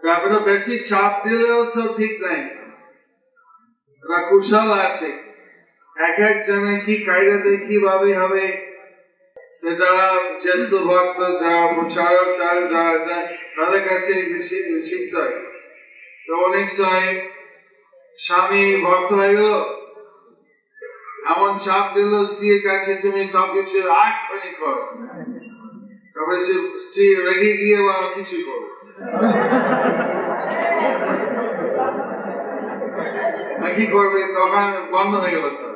তারপরে বেশি চাপ দিলেও তো ঠিক নাই, ওরা কুশল আছে, এক একজনে কি কায়দাতে কিভাবে হবে, সে যারা জ্যেষ্ঠ ভক্ত, যারা প্রচারক, তাদের কাছে শিখতে হয়। তো অনেক সময় স্বামী ভক্ত হয়ে গেল, এমন চাপ দিল স্ত্রীর কাছে, তুমি সবকিছু এখনই করো, তারপরে সে স্ত্রী রেগে গিয়ে কিছু করো, কি করবে, তখন বন্ধ হয়ে গেল সব।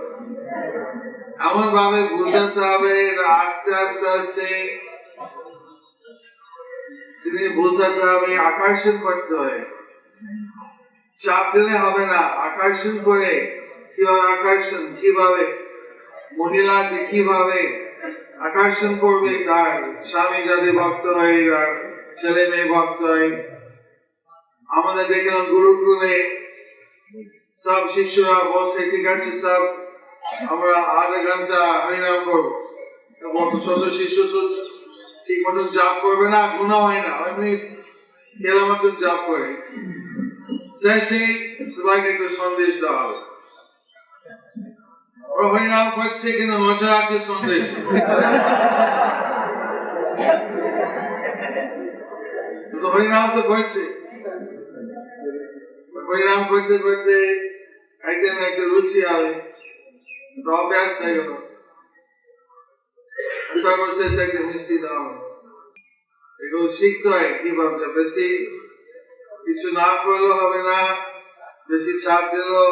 এমন ভাবে বুঝাতে হবে, আস্তে আস্তে আস্তে যিনি বুঝাতে হবে, আকর্ষণ করতে হবে, চাপ দিলে হবে না, আকর্ষণ করে, কিভাবে আকর্ষণ, কিভাবে মহিলা যে কিভাবে আকর্ষণ করবে, তার স্বামী যাদের ভক্ত হয়, তার ছেলে মেয়ে ভক্ত হয়। আমাদের দেখলাম গুরুকুলে সব শিষ্যরা বসে, ঠিক আছে সব আমরা আধা ঘন্টা হরিনাম করবো, ছোট শিষ্য ঠিক মতন জাপ করবে না, গুণা হয় না, এমনি খেলা মতন জাপ করে, শেষে সবাইকে একটু সন্দেশ দেওয়া হবে, ওরা হরিনাম করছে কিন্তু নজর আছে সন্দেশ। হরিনাম তো করছে, হরিনাম করতে করতে একদিন একটা রুচি হবে, অভ্যাস হয়ে গেল, সর্বশেষ একটা মিষ্টি দেওয়া হবে। এগুলো শিখতে হয় কিভাবে, বেশি কিছু না করলেও হবে না, বেশি চাপ দিলেও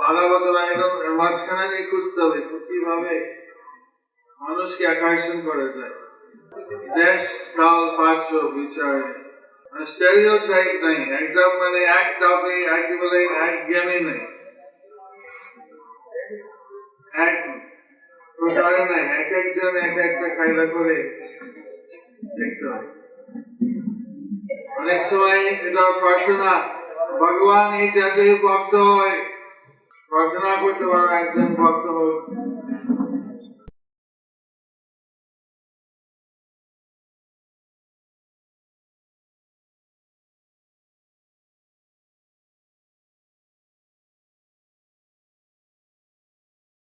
ভালো হতে পারে না, মাঝখানে খুঁজতে হবে কিভাবে মানুষকে আকর্ষণ করা যায়। দেশ কাল পাত্র বিচারে স্টেরিওটাইপ নাই, একদম মানে এক ধাপে একেবারে এক জ্ঞানে নেই, এক প্রকারে নাই, এক একজন এক একটা কায়দা করে দেখতে হয়। অনেক সময় এটা প্রার্থনা, ভগবান এই জাতীয় ভক্ত হয়, প্রার্থনা করতে পারো একজন ভক্ত হোক,